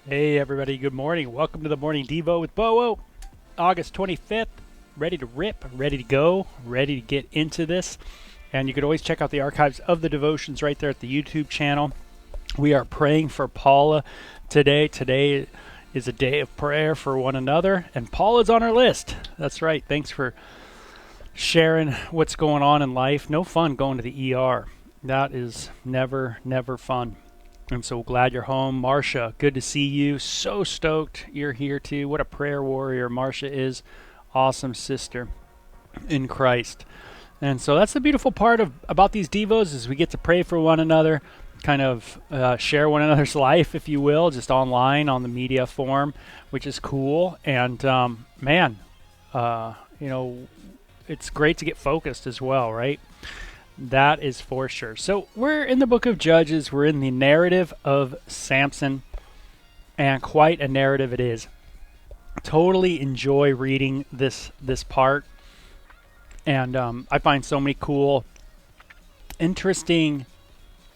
Hey everybody, good morning. Welcome to the Morning Devo with Bo. August 25th. Ready to rip, ready to go, ready to get into this. And you can always check out the archives of the devotions right there at the YouTube channel. We are praying for Paula today. Today is a day of prayer for one another, and Paula's on our list. That's right. Thanks for sharing what's going on in life. No fun going to the ER. That is never fun. I'm so glad you're home. Marcia, good to see you. So stoked you're here too. What a prayer warrior Marcia is. Awesome sister in Christ. And so that's the beautiful part about these devos is we get to pray for one another, kind of share one another's life, if you will, just online on the media form, which is cool. And it's great to get focused as well, right? That is for sure. So we're in the book of Judges. We're in the narrative of Samson, and quite a narrative it is. Totally enjoy reading this part, and I find so many cool, interesting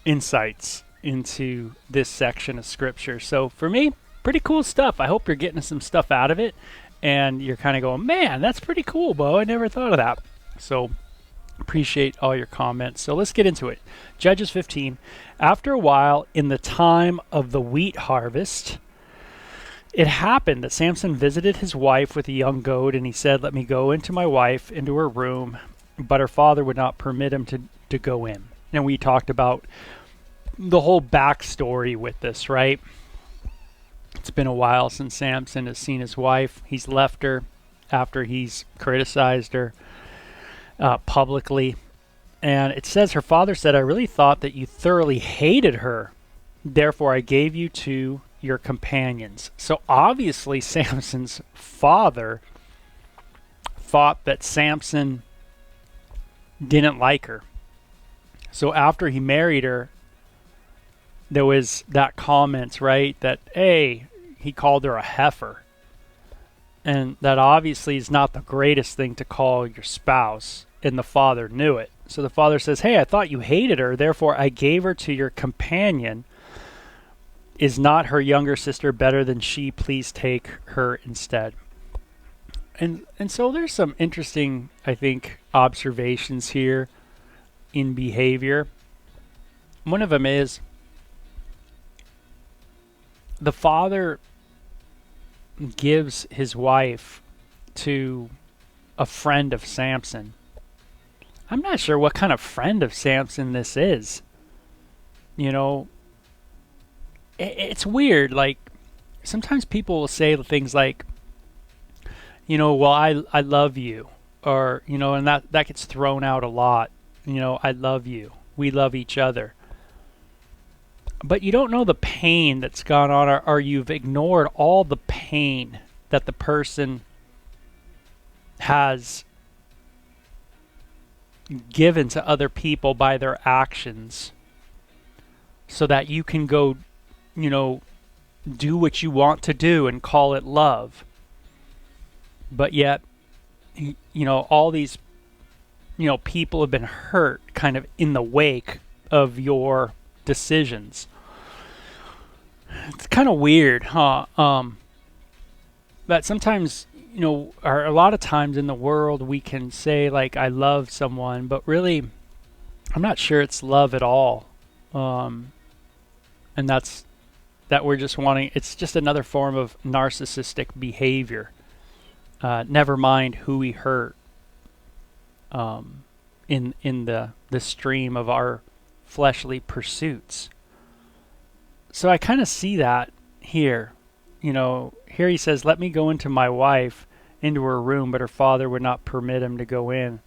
insights into this section of scripture. So for me, pretty cool stuff. I hope you're getting some stuff out of it, and you're kind of going, man, that's pretty cool, Bo. I never thought of that. So appreciate all your comments. So let's get into it. Judges 15. After a while, in the time of the wheat harvest, it happened that Samson visited his wife with a young goat, and he said, "Let me go into my wife, into her room." But her father would not permit him to go in. And we talked about the whole backstory with this, right? It's been a while since Samson has seen his wife. He's left her after he's criticized her publicly. And it says her father said, "I really thought that you thoroughly hated her. Therefore, I gave you to your companions." So obviously, Samson's father thought that Samson didn't like her. So after he married her, there was that comment, right? That, hey, he called her a heifer. And that obviously is not the greatest thing to call your spouse, and the father knew it. So the father says, "Hey, I thought you hated her, therefore I gave her to your companion. Is not her younger sister better than she? Please take her instead." And so there's some interesting, I think, observations here in behavior. One of them is the father gives his wife to a friend of Samson. I'm not sure what kind of friend of Samson this is. You know, it's weird. Like, sometimes people will say things like, well, I love you. Or, and that gets thrown out a lot. I love you. We love each other. But you don't know the pain that's gone on, or you've ignored all the pain that the person has given to other people by their actions, so that you can go, do what you want to do and call it love. But yet, all these, people have been hurt kind of in the wake of your decisions. It's kind of weird, huh? But sometimes, or a lot of times in the world, we can say, like, I love someone, but really, I'm not sure it's love at all. And that we're just wanting, it's just another form of narcissistic behavior. Never mind who we hurt in the stream of our fleshly pursuits. So I kind of see that here. Here he says, "Let me go into my wife, into her room," but her father would not permit him to go in.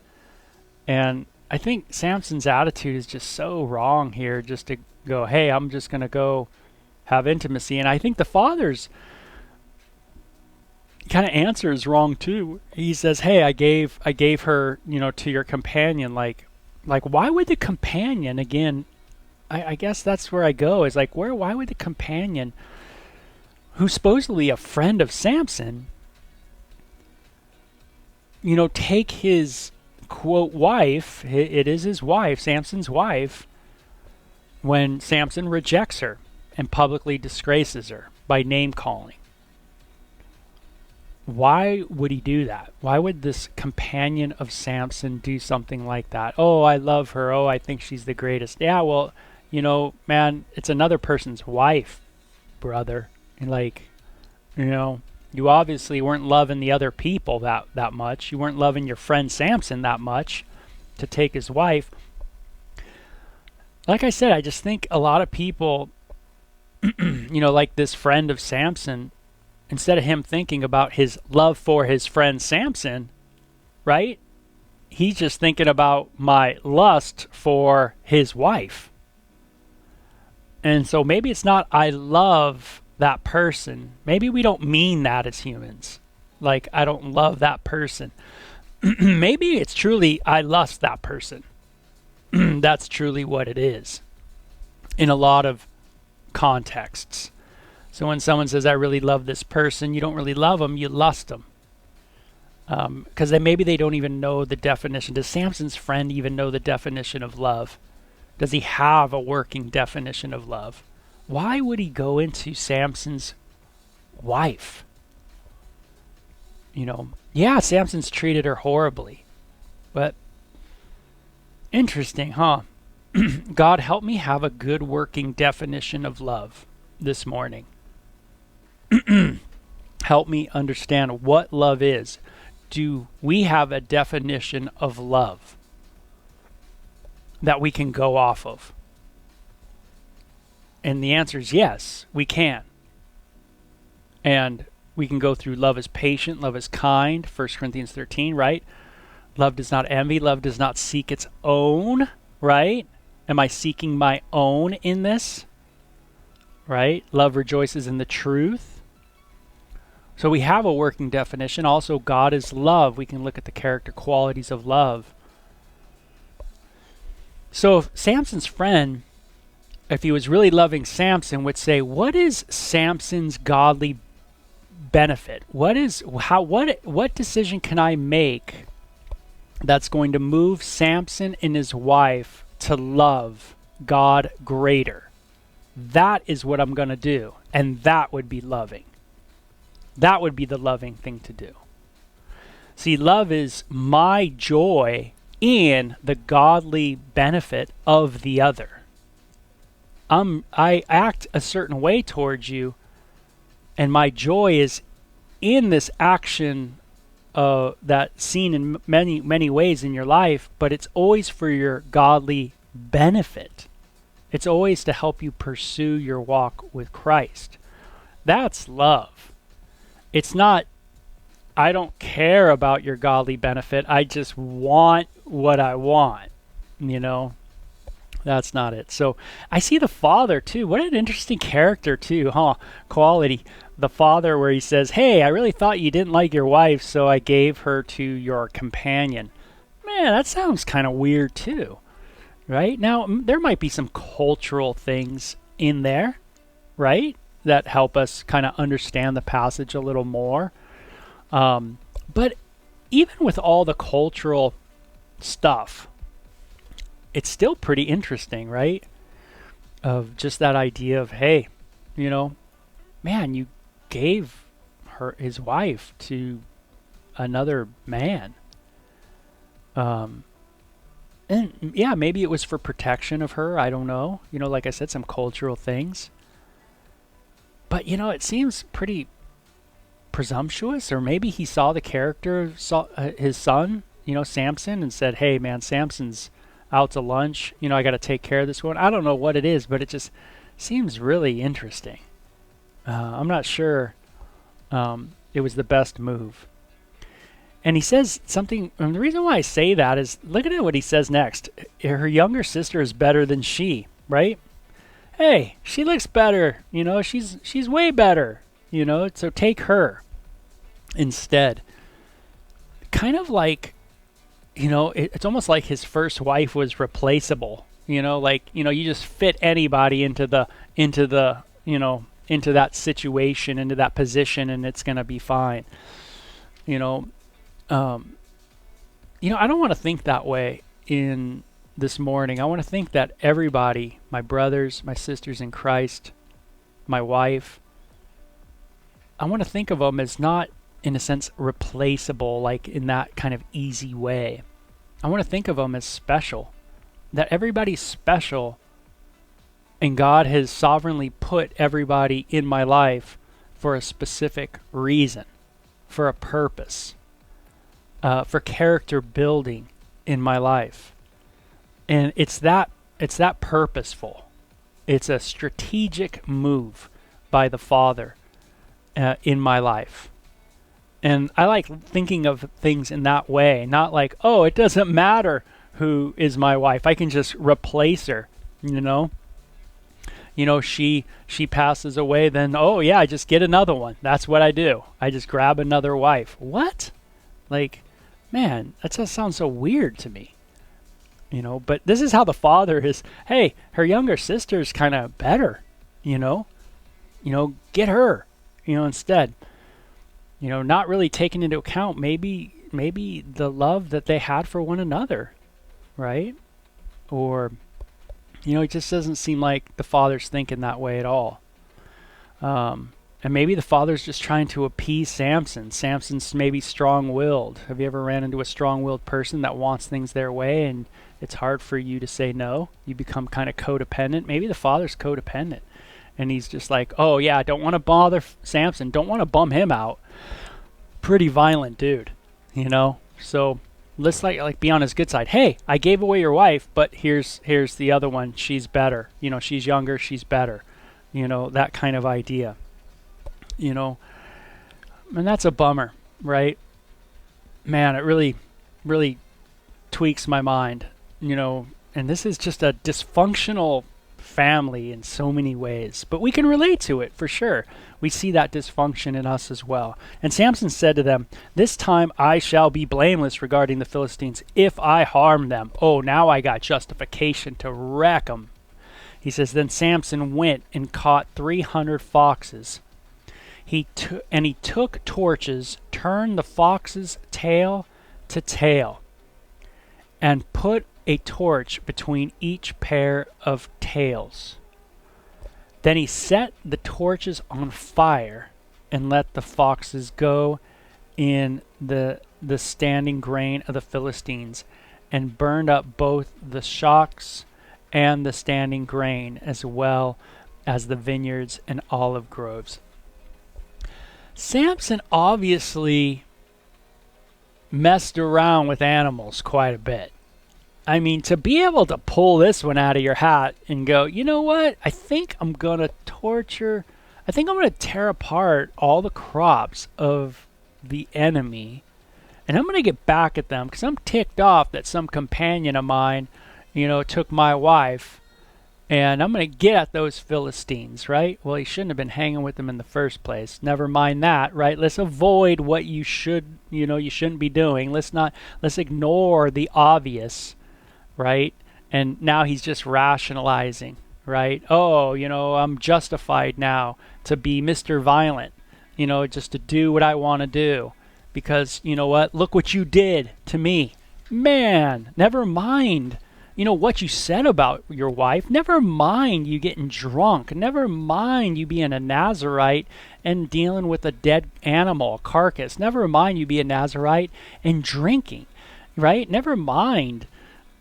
And I think Samson's attitude is just so wrong here, just to go, hey, I'm just going to go have intimacy. And I think the father's kind of answer is wrong too. He says, "Hey, I gave her, to your companion." Like why would the companion, again, I guess that's where I go, is like, why would the companion, who's supposedly a friend of Samson, take his, quote, wife, it is his wife, Samson's wife, when Samson rejects her and publicly disgraces her? by name calling. Why would he do that? Why would this companion of Samson do something like that? Oh, I love her. Oh, I think she's the greatest. Yeah, well, man, it's another person's wife, brother. And you obviously weren't loving the other people that much. You weren't loving your friend Samson that much to take his wife. Like I said, I just think a lot of people, like this friend of Samson, instead of him thinking about his love for his friend Samson, right? He's just thinking about my lust for his wife. And so maybe it's not I love that person. Maybe we don't mean that as humans. Like, I don't love that person. Maybe it's truly I lust that person. That's truly what it is in a lot of contexts. So when someone says, I really love this person, you don't really love them, you lust them. Because maybe they don't even know the definition. Does Samson's friend even know the definition of love? Does he have a working definition of love? Why would he go into Samson's wife? Yeah, Samson's treated her horribly. But interesting, huh? God, help me have a good working definition of love this morning. Help me understand what love is. Do we have a definition of love that we can go off of? And the answer is yes, we can. And we can go through love is patient, love is kind, 1 Corinthians 13, right? Love does not envy, love does not seek its own, right? Am I seeking my own in this? Right? Love rejoices in the truth. So we have a working definition. Also, God is love. We can look at the character qualities of love. So if Samson's friend, if he was really loving Samson, would say, what is Samson's godly benefit? What decision can I make that's going to move Samson and his wife to love God greater? That is what I'm going to do. And that would be loving. That would be the loving thing to do. See, love is my joy in the godly benefit of the other. I act a certain way towards you, and my joy is in this action that's seen in many, many ways in your life, but it's always for your godly benefit. It's always to help you pursue your walk with Christ. That's love. It's not, I don't care about your godly benefit. I just want what I want. That's not it. So I see the father too. What an interesting character too, huh? Quality. The father where he says, hey, I really thought you didn't like your wife, so I gave her to your companion. Man, that sounds kind of weird too. Right? Now, there might be some cultural things in there, right, that help us kind of understand the passage a little more. But even with all the cultural stuff, it's still pretty interesting, right? Of just that idea of, hey, man, you gave his wife to another man. And yeah, maybe it was for protection of her. I don't know. Like I said, some cultural things. But, it seems pretty presumptuous. Or maybe he saw the character, his son, Samson, and said, hey, man, Samson's out to lunch. I got to take care of this one. I don't know what it is, but it just seems really interesting. I'm not sure it was the best move. And he says something, and the reason why I say that is, look at what he says next. Her younger sister is better than she, right? Hey, she looks better, she's way better, so take her instead. Kind of like, it's almost like his first wife was replaceable, you just fit anybody into that situation, into that position, and it's going to be fine. I don't want to think that way in this morning. I want to think that everybody, my brothers, my sisters in Christ, my wife, I want to think of them as not, in a sense, replaceable, like in that kind of easy way. I want to think of them as special. That everybody's special, and God has sovereignly put everybody in my life for a specific reason, for a purpose, for character building in my life. And it's that purposeful. It's a strategic move by the Father in my life. And I like thinking of things in that way, not like, oh, it doesn't matter who is my wife. I can just replace her, you know? You know, she passes away, then, oh yeah, I just get another one. That's what I do. I just grab another wife. What? Like, man, that just sounds so weird to me. You know, but this is how the Father is. Hey, her younger sister's kind of better, you know? Get her, instead. Not really taking into account maybe the love that they had for one another, right? Or, it just doesn't seem like the Father's thinking that way at all. And maybe the Father's just trying to appease Samson. Samson's maybe strong-willed. Have you ever ran into a strong-willed person that wants things their way and it's hard for you to say no? You become kind of codependent. Maybe the Father's codependent. And he's just like, oh yeah, I don't want to bother Samson. Don't want to bum him out. Pretty violent dude, So let's like be on his good side. Hey, I gave away your wife, but here's the other one. She's better. She's younger. She's better. That kind of idea. And that's a bummer, right? Man, it really, really tweaks my mind. And this is just a dysfunctional family in so many ways, but we can relate to it for sure. We see that dysfunction in us as well. And Samson said to them, "This time I shall be blameless regarding the Philistines if I harm them." Oh, now I got justification to wreck them. He says, then Samson went and caught 300 foxes. He took torches, turned the fox's tail to tail, and put a torch between each pair of tails. Then he set the torches on fire and let the foxes go in the standing grain of the Philistines and burned up both the shocks and the standing grain as well as the vineyards and olive groves. Samson obviously messed around with animals quite a bit. I mean, to be able to pull this one out of your hat and go, you know what? I think I'm going to tear apart all the crops of the enemy, and I'm going to get back at them because I'm ticked off that some companion of mine, took my wife, and I'm going to get at those Philistines, right? Well, he shouldn't have been hanging with them in the first place. Never mind that, right? Let's avoid what you shouldn't be doing. Let's ignore the obvious. Right? And now he's just rationalizing, right? Oh, I'm justified now to be Mr. Violent, just to do what I want to do. Because, what? Look what you did to me. Man, never mind, what you said about your wife. Never mind you getting drunk. Never mind you being a Nazirite and dealing with a dead animal, a carcass. Never mind you being a Nazirite and drinking, right? Never mind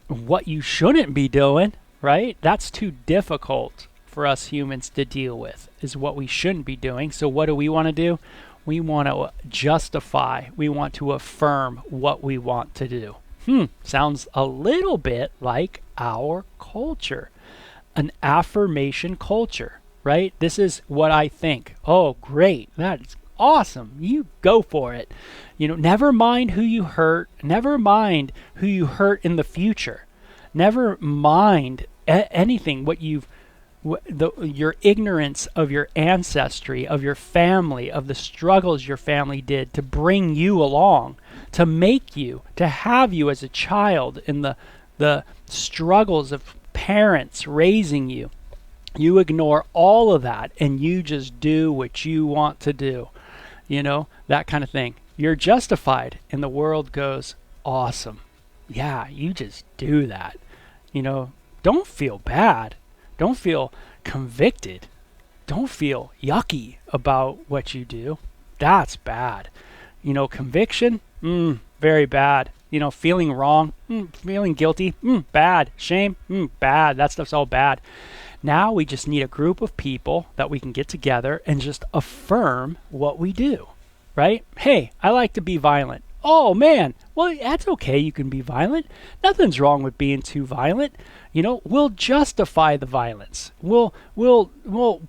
what you shouldn't be doing, right? That's too difficult for us humans to deal with, is what we shouldn't be doing. So what do we want to do? We want to justify. We want to affirm what we want to do. Sounds a little bit like our culture. An affirmation culture, right? This is what I think. Oh, great. That's awesome. You go for it. Never mind who you hurt. Never mind who you hurt in the future. Never mind anything, your ignorance of your ancestry, of your family, of the struggles your family did to bring you along, to make you, to have you as a child, in the struggles of parents raising you. You ignore all of that and you just do what you want to do. That kind of thing. You're justified, and the world goes, awesome. Yeah, you just do that. Don't feel bad. Don't feel convicted. don't feel yucky about what you do. That's bad. Conviction, very bad. Feeling wrong, feeling guilty, bad. Shame, bad. That stuff's all bad. Now we just need a group of people that we can get together and just affirm what we do, right? Hey, I like to be violent. Oh man, well, that's okay. You can be violent. Nothing's wrong with being too violent. We'll justify the violence. We'll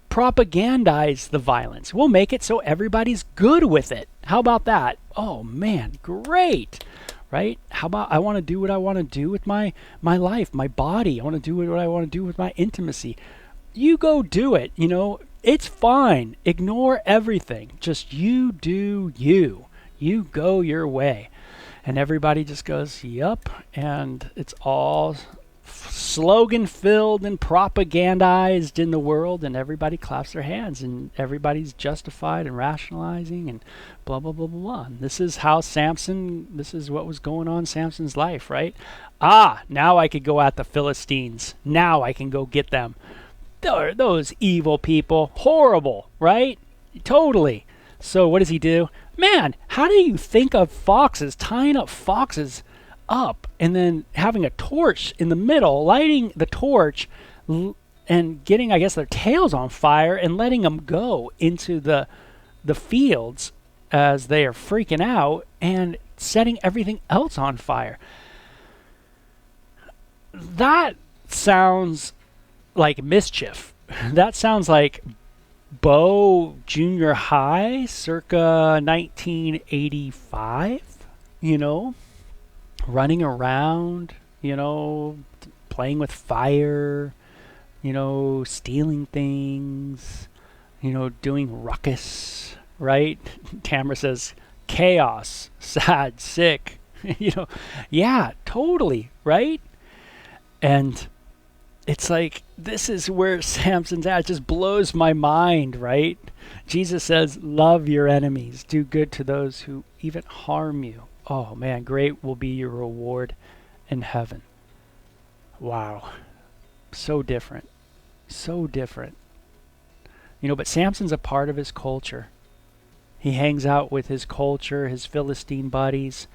propagandize the violence. We'll make it so everybody's good with it. How about that? Oh man, great. Right? How about I want to do what I want to do with my life, my body. I want to do what I want to do with my intimacy. You go do it. It's fine. Ignore everything. Just you do you. You go your way. And everybody just goes, yup. And it's all slogan filled and propagandized in the world, and everybody claps their hands, and everybody's justified and rationalizing and blah blah blah blah blah. And this is how this is what was going on in Samson's life, right? Now I could go at the Philistines. Now I can go get them. Those evil people, horrible, right? Totally. So what does he do? Man, how do you think of foxes, tying up foxes up and then having a torch in the middle, lighting the torch and getting, I guess, their tails on fire and letting them go into the fields as they are freaking out and setting everything else on fire? That sounds like mischief. That sounds like Bo Junior High circa 1985, running around, playing with fire, stealing things, doing ruckus, right? Tamara says chaos, sad, sick, yeah, totally, right? And it's like, this is where Samson's at. It just blows my mind, right? Jesus says, love your enemies, do good to those who even harm you. Oh man, great will be your reward in heaven. Wow. So different. So different. But Samson's a part of his culture. He hangs out with his culture, his Philistine buddies,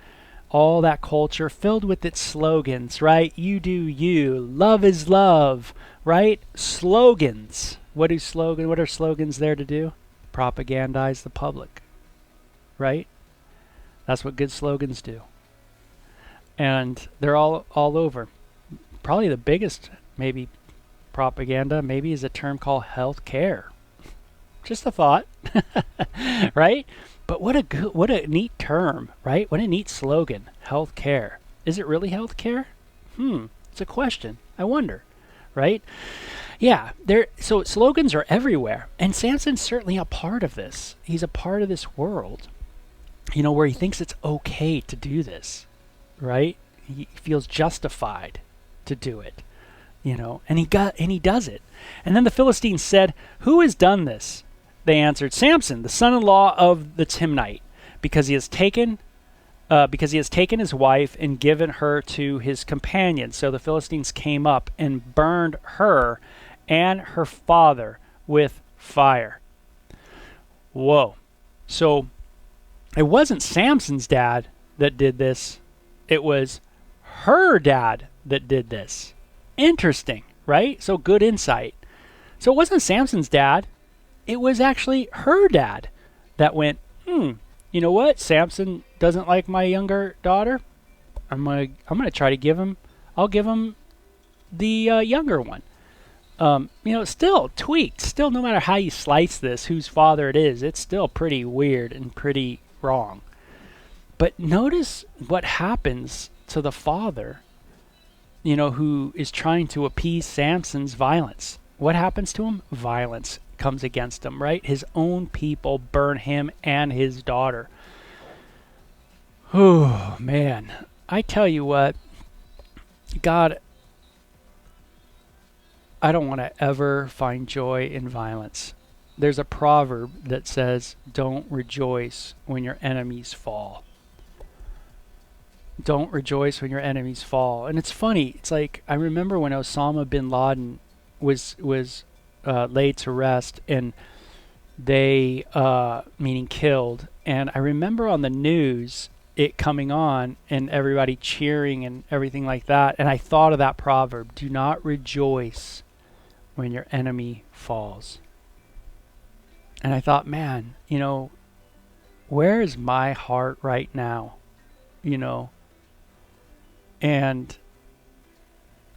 all that culture filled with its slogans, right? You do you. Love is love, right? Slogans. What are slogans there to do? Propagandize the public, right? That's what good slogans do. And they're all over. Probably the biggest, maybe, propaganda, maybe, is a term called health care. Just a thought, right? But what a neat term, right? What a neat slogan, health care. Is it really health care? It's a question. I wonder, right? Yeah, so slogans are everywhere. And Samson's certainly a part of this. He's a part of this world, where he thinks it's okay to do this, right? He feels justified to do it, and he does it. And then the Philistines said, "Who has done this?" They answered, "Samson, the son-in-law of the Timnite, because he has taken his wife and given her to his companions." So the Philistines came up and burned her and her father with fire. Whoa. So it wasn't Samson's dad that did this. It was her dad that did this. Interesting, right? So good insight. So it wasn't Samson's dad. It was actually her dad that went, you know what? Samson doesn't like my younger daughter. I'm gonna try to give him the younger one. Still tweaked. Still, no matter how you slice this, whose father it is, it's still pretty weird and pretty wrong. But notice what happens to the father, who is trying to appease Samson's violence. What happens to him? Violence comes against him, right? His own people burn him and his daughter. Oh, man. I tell you what, God, I don't want to ever find joy in violence. There's a proverb that says, don't rejoice when your enemies fall. Don't rejoice when your enemies fall. And it's funny. It's like, I remember when Osama bin Laden was laid to rest, and they, meaning killed. And I remember on the news it coming on and everybody cheering and everything like that. And I thought of that proverb, do not rejoice when your enemy falls. And I thought, man, where is my heart right now? And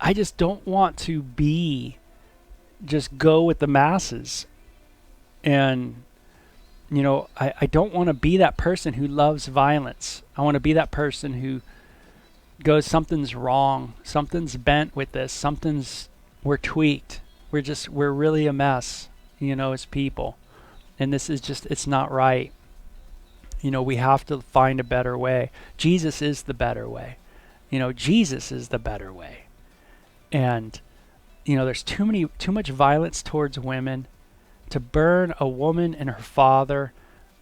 I just don't want to just go with the masses. And, I don't want to be that person who loves violence. I want to be that person who goes, something's wrong. Something's bent with this. We're tweaked. We're really a mess, as people. And this is it's not right. We have to find a better way. Jesus is the better way. Jesus is the better way. And, there's too much violence towards women. To burn a woman and her father.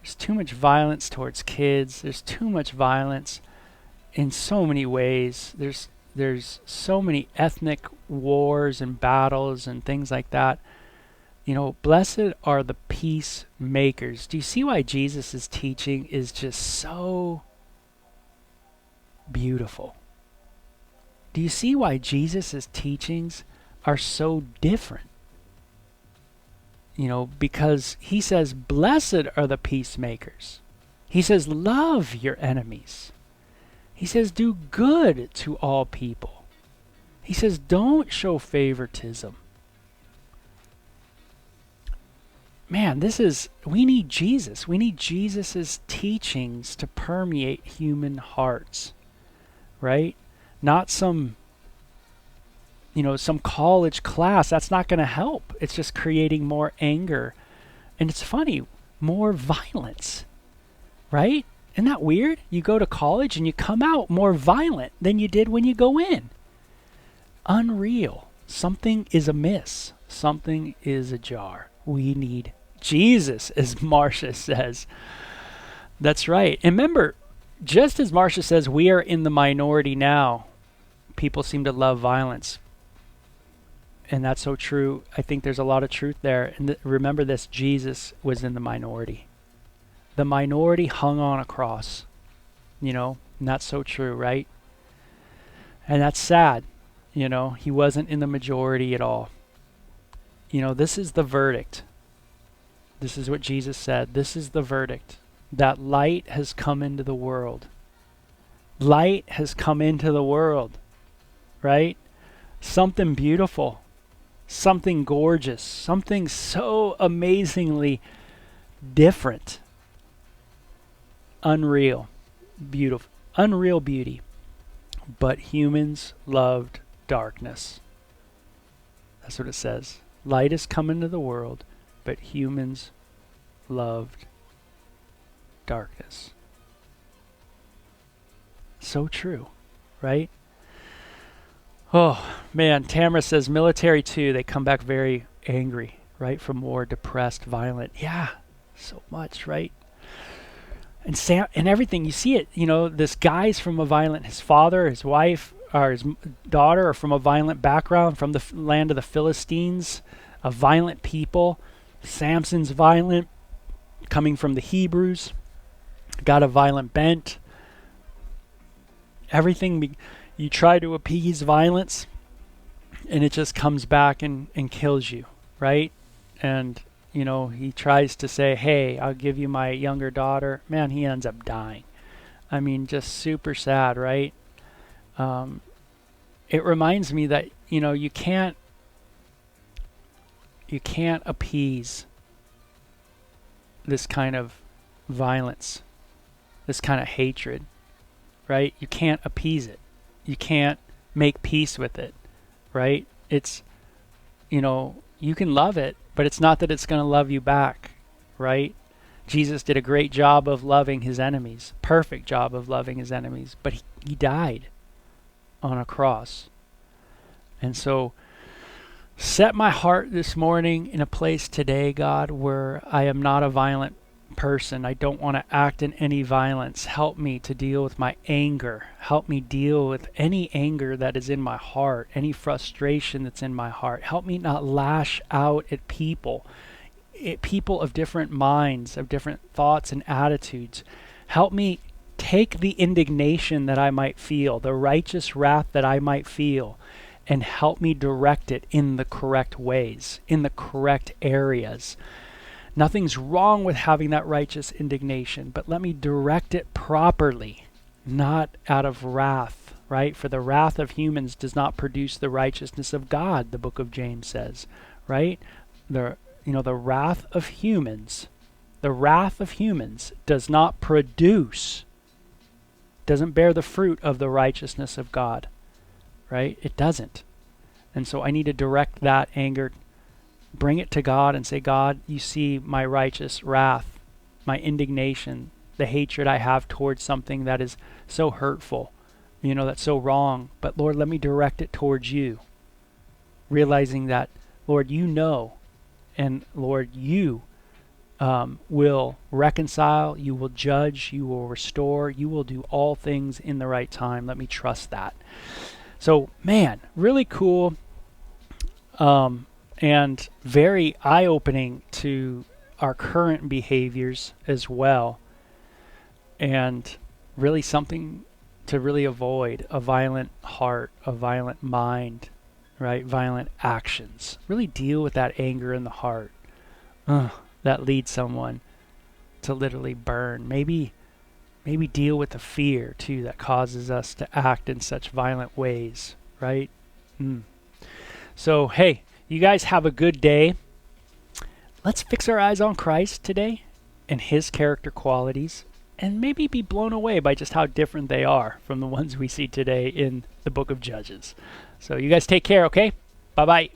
There's too much violence towards kids. There's too much violence in so many ways. There's so many ethnic wars and battles and things like that. Blessed are the peacemakers. Do you see why Jesus' teaching is just so beautiful? Do you see why Jesus' teachings are so different? Because he says, blessed are the peacemakers. He says, love your enemies. He says, do good to all people. He says, don't show favoritism. Man, we need Jesus. We need Jesus' teachings to permeate human hearts, right? Not some college class. That's not going to help. It's just creating more anger. And it's funny, more violence, right? Isn't that weird? You go to college and you come out more violent than you did when you go in. Unreal. Something is amiss. Something is ajar. We need Jesus, as Marcia says. That's right. And remember, just as Marcia says, we are in the minority now. People seem to love violence. And that's so true. I think there's a lot of truth there. And remember this, Jesus was in the minority. The minority hung on a cross. And that's so true, right? And that's sad. He wasn't in the majority at all. This is the verdict. This is what Jesus said. This is the verdict. That light has come into the world. Light has come into the world, right? Something beautiful. Something gorgeous, something so amazingly different. Unreal, beautiful, unreal beauty. But humans loved darkness. That's what it says. Light has come into the world, but humans loved darkness. So true, right? Oh, man, Tamara says military too, they come back very angry, right? From war, depressed, violent. Yeah, so much, right? And everything, you see it, this guy's from his father, his wife, or his daughter are from a violent background, from the land of the Philistines, a violent people. Samson's violent, coming from the Hebrews, got a violent bent. Everything, you try to appease violence, and it just comes back and kills you, right? And, he tries to say, hey, I'll give you my younger daughter. Man, he ends up dying. I mean, just super sad, right? It reminds me that, you can't appease this kind of violence, this kind of hatred, right? You can't appease it. You can't make peace with it, right? It's, you can love it, but it's not that it's going to love you back, right? Jesus did a great job of loving his enemies, perfect job of loving his enemies, but he died on a cross. And so set my heart this morning in a place today, God, where I am not a violent person. I don't want to act in any violence. Help me to deal with my anger. Help me deal with any anger that is in my heart, any frustration that's in my heart. Help me not lash out at people, people of different minds, of different thoughts and attitudes. Help me take the indignation that I might feel, the righteous wrath that I might feel, and help me direct it in the correct ways, in the correct areas. Nothing's wrong with having that righteous indignation, but let me direct it properly, not out of wrath, right? For the wrath of humans does not produce the righteousness of God, the book of James says, right? The wrath of humans does not produce, doesn't bear the fruit of the righteousness of God, right? It doesn't. And so I need to direct that anger, bring it to God and say, God, you see my righteous wrath, my indignation, the hatred I have towards something that is so hurtful, that's so wrong. But Lord, let me direct it towards you, realizing that, Lord, you know, and Lord, you will reconcile, you will judge, you will restore, you will do all things in the right time. Let me trust that. So, man, really cool. And very eye-opening to our current behaviors as well, and really something to really avoid: a violent heart, a violent mind, right? Violent actions. Really deal with that anger in the heart that leads someone to literally burn. Maybe deal with the fear too that causes us to act in such violent ways, right? So, hey, you guys have a good day. Let's fix our eyes on Christ today and his character qualities, and maybe be blown away by just how different they are from the ones we see today in the book of Judges. So you guys take care, okay? Bye-bye.